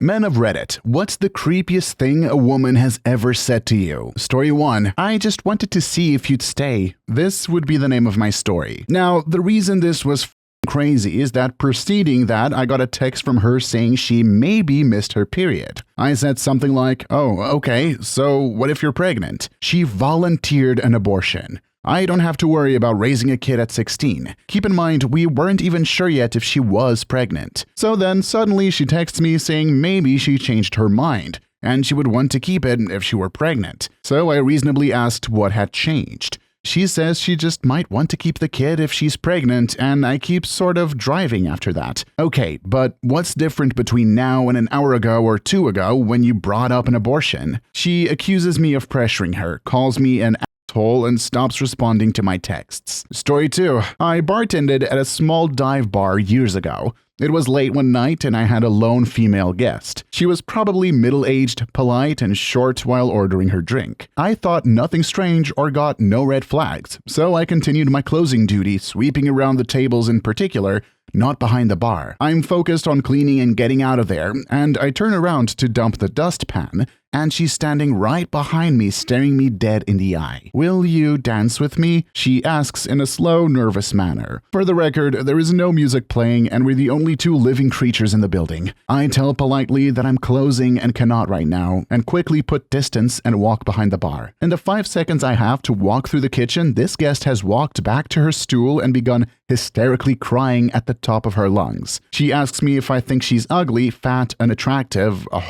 Men of Reddit, what's the creepiest thing a woman has ever said to you? Story 1. I just wanted to see if you'd stay. This would be the name of my story. Now, the reason this was crazy is that preceding that, I got a text from her saying she maybe missed her period. I said something like, oh, okay, so what if you're pregnant? She volunteered an abortion. I don't have to worry about raising a kid at 16. Keep in mind, we weren't even sure yet if she was pregnant. So then suddenly she texts me saying maybe she changed her mind, and she would want to keep it if she were pregnant. So I reasonably asked what had changed. She says she just might want to keep the kid if she's pregnant, and I keep sort of driving after that. Okay, but what's different between now and an hour ago or 2 ago when you brought up an abortion? She accuses me of pressuring her, calls me an asshole, and stops responding to my texts. Story 2. I bartended at a small dive bar years ago. It was late one night and I had a lone female guest. She was probably middle-aged, polite, and short while ordering her drink. I thought nothing strange or got no red flags, so I continued my closing duty, sweeping around the tables in particular, not behind the bar. I'm focused on cleaning and getting out of there, and I turn around to dump the dustpan, and she's standing right behind me, staring me dead in the eye. Will you dance with me? She asks in a slow, nervous manner. For the record, there is no music playing, and we're the only 2 living creatures in the building. I tell politely that I'm closing and cannot right now, and quickly put distance and walk behind the bar. In the 5 seconds I have to walk through the kitchen, this guest has walked back to her stool and begun hysterically crying at the top of her lungs. She asks me if I think she's ugly, fat, unattractive, a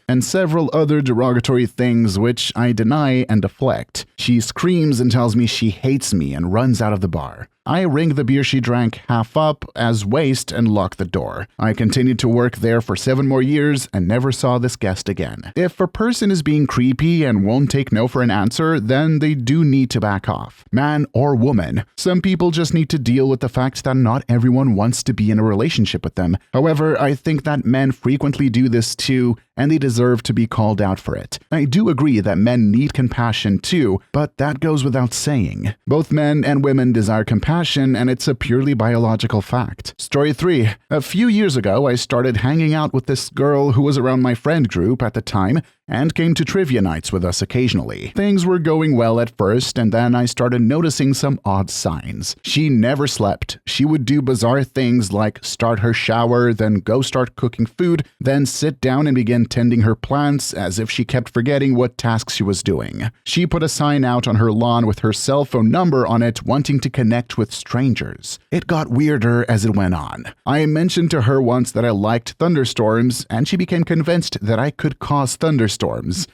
and several other derogatory things which I deny and deflect. She screams and tells me she hates me and runs out of the bar. I ring the beer she drank half up as waste and lock the door. I continued to work there for 7 more years and never saw this guest again. If a person is being creepy and won't take no for an answer, then they do need to back off. Man or woman. Some people just need to deal with the fact that not everyone wants to be in a relationship with them. However, I think that men frequently do this too, and they deserve to be called out for it. I do agree that men need compassion too, but that goes without saying. Both men and women desire compassion, and it's a purely biological fact. Story 3. A few years ago, I started hanging out with this girl who was around my friend group at the time and came to trivia nights with us occasionally. Things were going well at first, and then I started noticing some odd signs. She never slept. She would do bizarre things like start her shower, then go start cooking food, then sit down and begin tending her plants as if she kept forgetting what tasks she was doing. She put a sign out on her lawn with her cell phone number on it, wanting to connect with strangers. It got weirder as it went on. I mentioned to her once that I liked thunderstorms, and she became convinced that I could cause thunderstorms.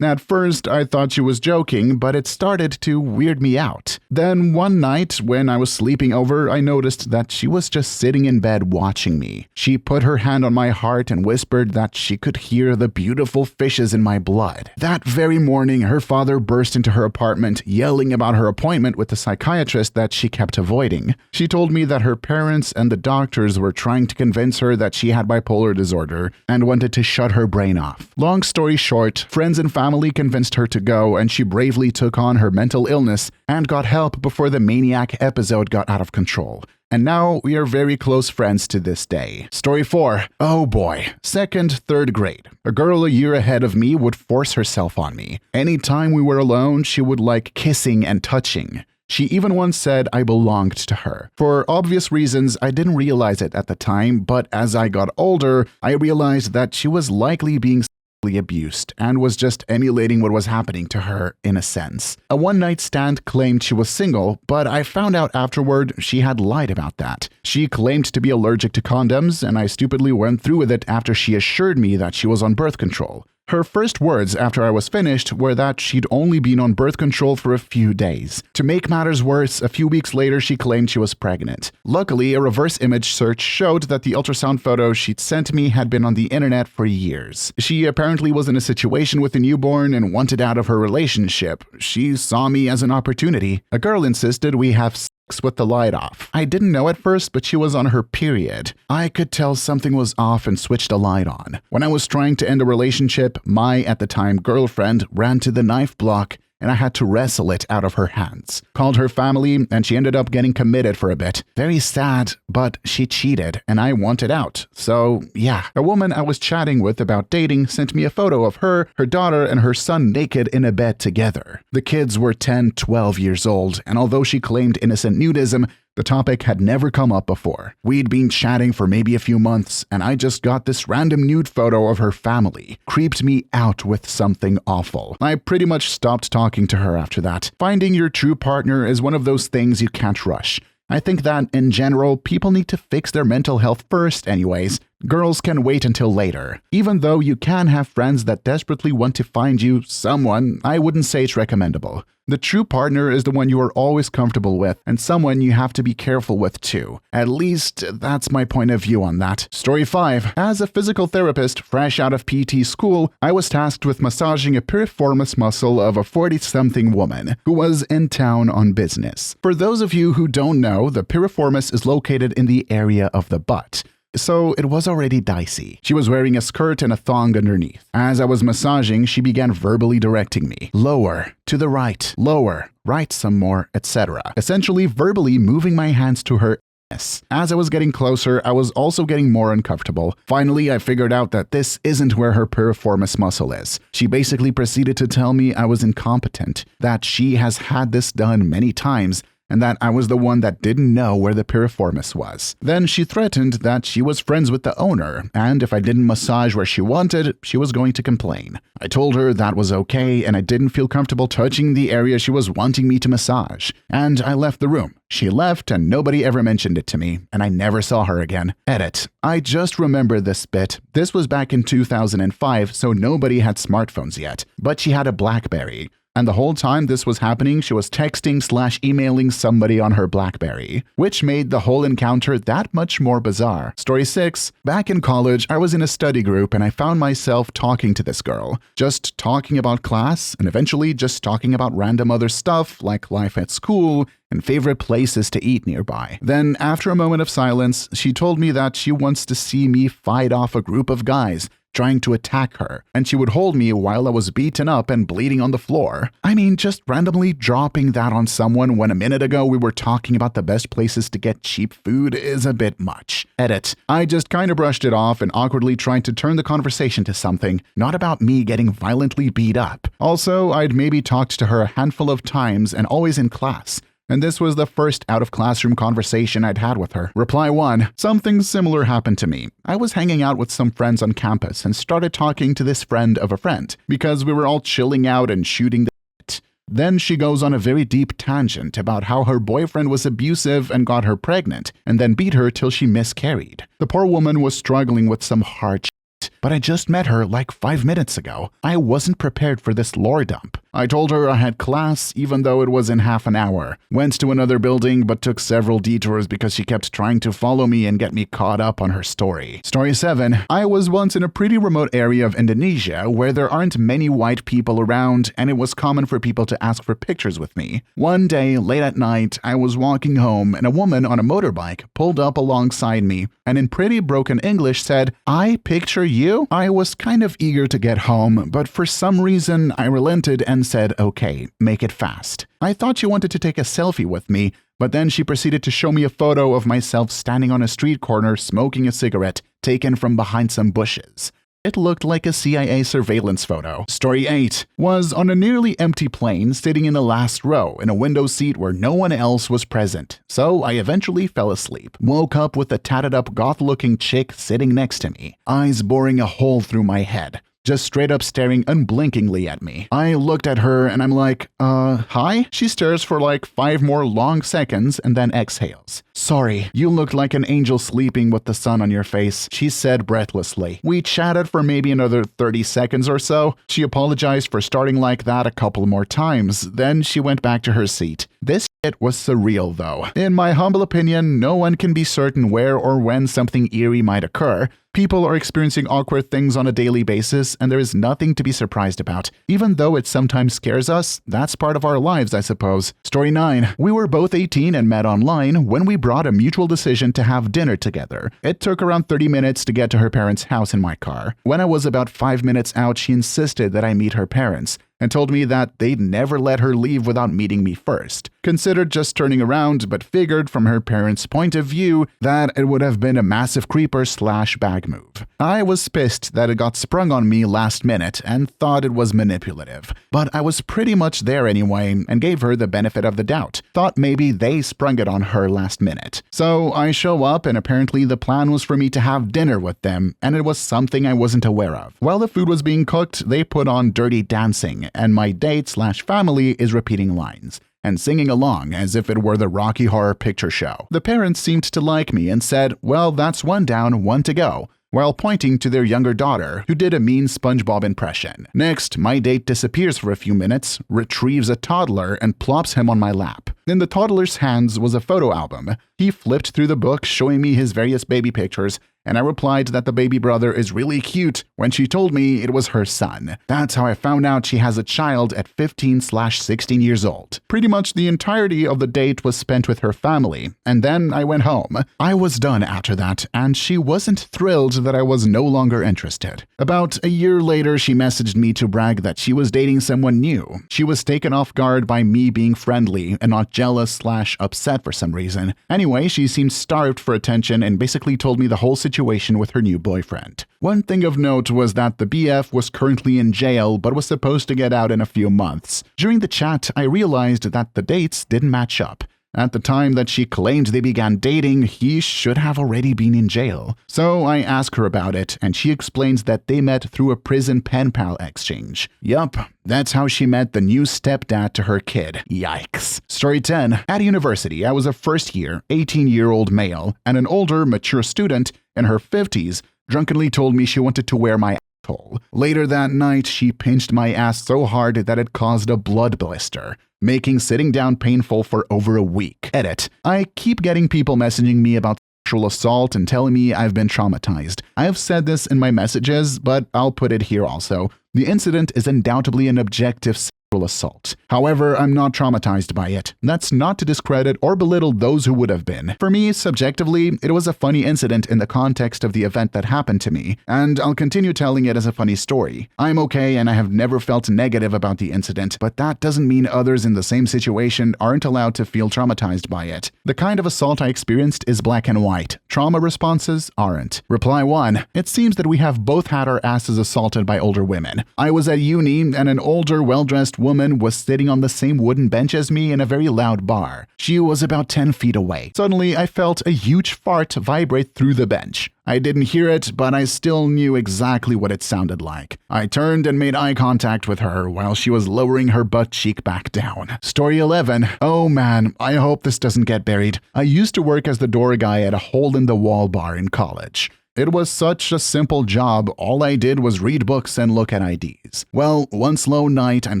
At first, I thought she was joking, but it started to weird me out. Then one night, when I was sleeping over, I noticed that she was just sitting in bed watching me. She put her hand on my heart and whispered that she could hear the beautiful fishes in my blood. That very morning, her father burst into her apartment, yelling about her appointment with the psychiatrist that she kept avoiding. She told me that her parents and the doctors were trying to convince her that she had bipolar disorder and wanted to shut her brain off. Long story short, friends and family convinced her to go, and she bravely took on her mental illness and got help before the maniac episode got out of control. And now we are very close friends to this day. Story 4. Oh boy. 2nd, 3rd grade. A girl a year ahead of me would force herself on me. Anytime we were alone, she would like kissing and touching. She even once said I belonged to her. For obvious reasons, I didn't realize it at the time, but as I got older, I realized that she was likely being abused and was just emulating what was happening to her in a sense. A one-night stand claimed she was single, but I found out afterward she had lied about that. She claimed to be allergic to condoms, and I stupidly went through with it after she assured me that she was on birth control. Her first words after I was finished were that she'd only been on birth control for a few days. To make matters worse, a few weeks later she claimed she was pregnant. Luckily, a reverse image search showed that the ultrasound photo she'd sent me had been on the internet for years. She apparently was in a situation with a newborn and wanted out of her relationship. She saw me as an opportunity. A girl insisted we have sex with the light off. I didn't know at first, but she was on her period. I could tell something was off and switched the light on. When I was trying to end a relationship, my, at the time, girlfriend ran to the knife block and I had to wrestle it out of her hands. Called her family, and she ended up getting committed for a bit. Very sad, but she cheated, and I wanted out. So, yeah. A woman I was chatting with about dating sent me a photo of her daughter, and her son naked in a bed together. The kids were 10, 12 years old, and although she claimed innocent nudism, the topic had never come up before. We'd been chatting for maybe a few months, and I just got this random nude photo of her family. Creeped me out with something awful. I pretty much stopped talking to her after that. Finding your true partner is one of those things you can't rush. I think that, in general, people need to fix their mental health first anyways. Girls can wait until later. Even though you can have friends that desperately want to find you someone, I wouldn't say it's recommendable. The true partner is the one you are always comfortable with, and someone you have to be careful with too. At least, that's my point of view on that. Story 5. As a physical therapist fresh out of PT school, I was tasked with massaging a piriformis muscle of a 40-something woman who was in town on business. For those of you who don't know, the piriformis is located in the area of the butt. So it was already dicey. She was wearing a skirt and a thong underneath. As I was massaging, she began verbally directing me. Lower, to the right, lower, right some more, etc. Essentially verbally moving my hands to her anus. As I was getting closer, I was also getting more uncomfortable. Finally, I figured out that this isn't where her piriformis muscle is. She basically proceeded to tell me I was incompetent, that she has had this done many times, and that I was the one that didn't know where the piriformis was. Then she threatened that she was friends with the owner, and if I didn't massage where she wanted, she was going to complain. I told her that was okay, and I didn't feel comfortable touching the area she was wanting me to massage. And I left the room. She left, and nobody ever mentioned it to me, and I never saw her again. Edit. I just remember this bit. This was back in 2005, so nobody had smartphones yet, but she had a BlackBerry. And the whole time this was happening, she was texting/emailing somebody on her BlackBerry, which made the whole encounter that much more bizarre. Story 6. Back in college, I was in a study group and I found myself talking to this girl. Just talking about class and eventually just talking about random other stuff like life at school and favorite places to eat nearby. Then, after a moment of silence, she told me that she wants to see me fight off a group of guys trying to attack her, and she would hold me while I was beaten up and bleeding on the floor. I mean, just randomly dropping that on someone when a minute ago we were talking about the best places to get cheap food is a bit much. Edit. I just kind of brushed it off and awkwardly tried to turn the conversation to something, not about me getting violently beat up. Also, I'd maybe talked to her a handful of times and always in class, and this was the first out-of-classroom conversation I'd had with her. Reply 1. Something similar happened to me. I was hanging out with some friends on campus and started talking to this friend of a friend because we were all chilling out and shooting the shit. Then she goes on a very deep tangent about how her boyfriend was abusive and got her pregnant, and then beat her till she miscarried. The poor woman was struggling with some hard shit, but I just met her like 5 minutes ago. I wasn't prepared for this lore dump. I told her I had class even though it was in half an hour. Went to another building but took several detours because she kept trying to follow me and get me caught up on her story. Story 7. I was once in a pretty remote area of Indonesia where there aren't many white people around and it was common for people to ask for pictures with me. One day, late at night, I was walking home and a woman on a motorbike pulled up alongside me and in pretty broken English said, "I picture you?" I was kind of eager to get home, but for some reason I relented and said, "Okay, make it fast." I thought she wanted to take a selfie with me, but then she proceeded to show me a photo of myself standing on a street corner smoking a cigarette taken from behind some bushes. It looked like a CIA surveillance photo. Story 8. Was on a nearly empty plane sitting in the last row in a window seat where no one else was present, so I eventually fell asleep. Woke up with a tatted up goth-looking chick sitting next to me, eyes boring a hole through my head, just straight up staring unblinkingly at me. I looked at her and I'm like, hi? She stares for like 5 more long seconds and then exhales. "Sorry, you looked like an angel sleeping with the sun on your face," she said breathlessly. We chatted for maybe another 30 seconds or so. She apologized for starting like that a couple more times. Then she went back to her seat. This shit was surreal though. In my humble opinion, no one can be certain where or when something eerie might occur, People are experiencing awkward things on a daily basis, and there is nothing to be surprised about. Even though it sometimes scares us, that's part of our lives, I suppose. Story 9. We were both 18 and met online when we brought a mutual decision to have dinner together. It took around 30 minutes to get to her parents' house in my car. When I was about 5 minutes out, she insisted that I meet her parents and told me that they'd never let her leave without meeting me first. Considered just turning around, but figured from her parents' point of view that it would have been a massive creeper/bag move. I was pissed that it got sprung on me last minute and thought it was manipulative. But I was pretty much there anyway and gave her the benefit of the doubt. Thought maybe they sprung it on her last minute. So I show up and apparently the plan was for me to have dinner with them, and it was something I wasn't aware of. While the food was being cooked, they put on Dirty Dancing, and my date/family is repeating lines and singing along as if it were the Rocky Horror Picture Show. The parents seemed to like me and said, "Well, that's one down, one to go," while pointing to their younger daughter, who did a mean SpongeBob impression. Next, my date disappears for a few minutes, retrieves a toddler, and plops him on my lap. In the toddler's hands was a photo album. He flipped through the book, showing me his various baby pictures, and I replied that the baby brother is really cute when she told me it was her son. That's how I found out she has a child at 15/16 years old. Pretty much the entirety of the date was spent with her family, and then I went home. I was done after that, and she wasn't thrilled that I was no longer interested. About a year later, she messaged me to brag that she was dating someone new. She was taken off guard by me being friendly and not jealous/upset for some reason. Anyway, she seemed starved for attention and basically told me the whole situation with her new boyfriend. One thing of note was that the BF was currently in jail but was supposed to get out in a few months. During the chat, I realized that the dates didn't match up. At the time that she claimed they began dating, he should have already been in jail. So I asked her about it, and she explains that they met through a prison pen pal exchange. Yup, that's how she met the new stepdad to her kid. Yikes. Story 10. At university, I was a first-year, 18-year-old male, and an older, mature student in her 50s drunkenly told me she wanted to wear my asshole. Later that night, she pinched my ass so hard that it caused a blood blister, making sitting down painful for over a week. Edit. I keep getting people messaging me about sexual assault and telling me I've been traumatized. I've said this in my messages, but I'll put it here also. The incident is undoubtedly an objective sexual assault. However, I'm not traumatized by it. That's not to discredit or belittle those who would have been. For me, subjectively, it was a funny incident in the context of the event that happened to me, and I'll continue telling it as a funny story. I'm okay and I have never felt negative about the incident, but that doesn't mean others in the same situation aren't allowed to feel traumatized by it. The kind of assault I experienced is black and white. Trauma responses aren't. Reply 1. It seems that we have both had our asses assaulted by older women. I was at uni and an older, well-dressed woman was sitting on the same wooden bench as me in a very loud bar. She was about 10 feet away. Suddenly, I felt a huge fart vibrate through the bench. I didn't hear it, but I still knew exactly what it sounded like. I turned and made eye contact with her while she was lowering her butt cheek back down. Story 11. Oh man, I hope this doesn't get buried. I used to work as the door guy at a hole-in-the-wall bar in college. It was such a simple job, all I did was read books and look at IDs. Well, one slow night, I'm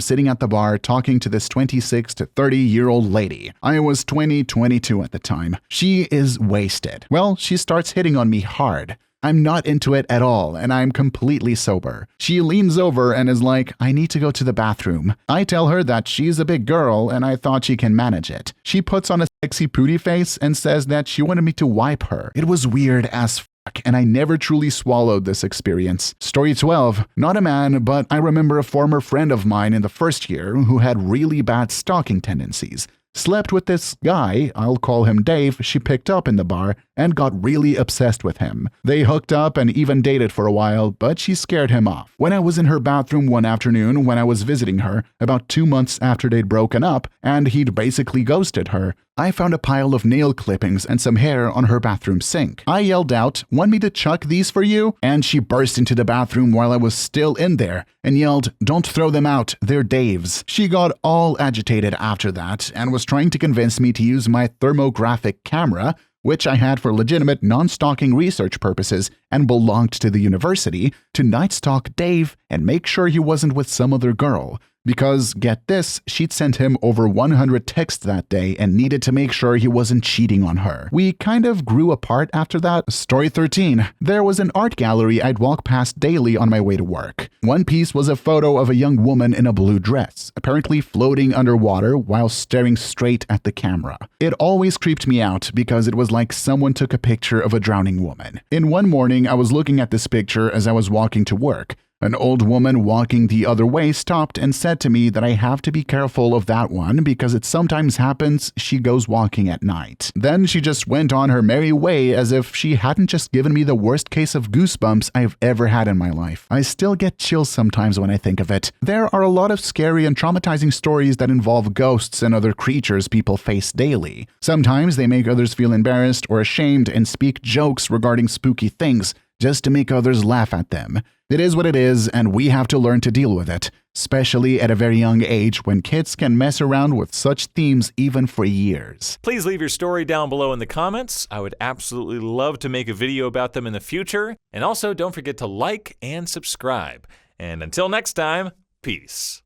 sitting at the bar talking to this 26 to 30-year-old lady. I was 22 at the time. She is wasted. Well, she starts hitting on me hard. I'm not into it at all, and I'm completely sober. She leans over and is like, I need to go to the bathroom. I tell her that she's a big girl and I thought she can manage it. She puts on a sexy pooty face and says that she wanted me to wipe her. It was weird as and I never truly swallowed this experience. Story 12. Not a man, but I remember a former friend of mine in the first year who had really bad stalking tendencies. Slept with this guy, I'll call him Dave, she picked up in the bar and got really obsessed with him. They hooked up and even dated for a while, but she scared him off. When I was in her bathroom one afternoon when I was visiting her, about 2 months after they'd broken up, and he'd basically ghosted her, I found a pile of nail clippings and some hair on her bathroom sink. I yelled out, "Want me to chuck these for you?" And she burst into the bathroom while I was still in there and yelled, "Don't throw them out, they're Dave's." She got all agitated after that and was trying to convince me to use my thermographic camera, which I had for legitimate non-stalking research purposes and belonged to the university, to night stalk Dave and make sure he wasn't with some other girl. Because, get this, she'd sent him over 100 texts that day and needed to make sure he wasn't cheating on her. We kind of grew apart after that. Story 13. There was an art gallery I'd walk past daily on my way to work. One piece was a photo of a young woman in a blue dress, apparently floating underwater while staring straight at the camera. It always creeped me out because it was like someone took a picture of a drowning woman. In one morning, I was looking at this picture as I was walking to work. An old woman walking the other way stopped and said to me that I have to be careful of that one because it sometimes happens she goes walking at night. Then she just went on her merry way as if she hadn't just given me the worst case of goosebumps I've ever had in my life. I still get chills sometimes when I think of it. There are a lot of scary and traumatizing stories that involve ghosts and other creatures people face daily. Sometimes they make others feel embarrassed or ashamed and speak jokes regarding spooky things just to make others laugh at them. It is what it is, and we have to learn to deal with it, especially at a very young age when kids can mess around with such themes even for years. Please leave your story down below in the comments. I would absolutely love to make a video about them in the future. And also, don't forget to like and subscribe. And until next time, peace.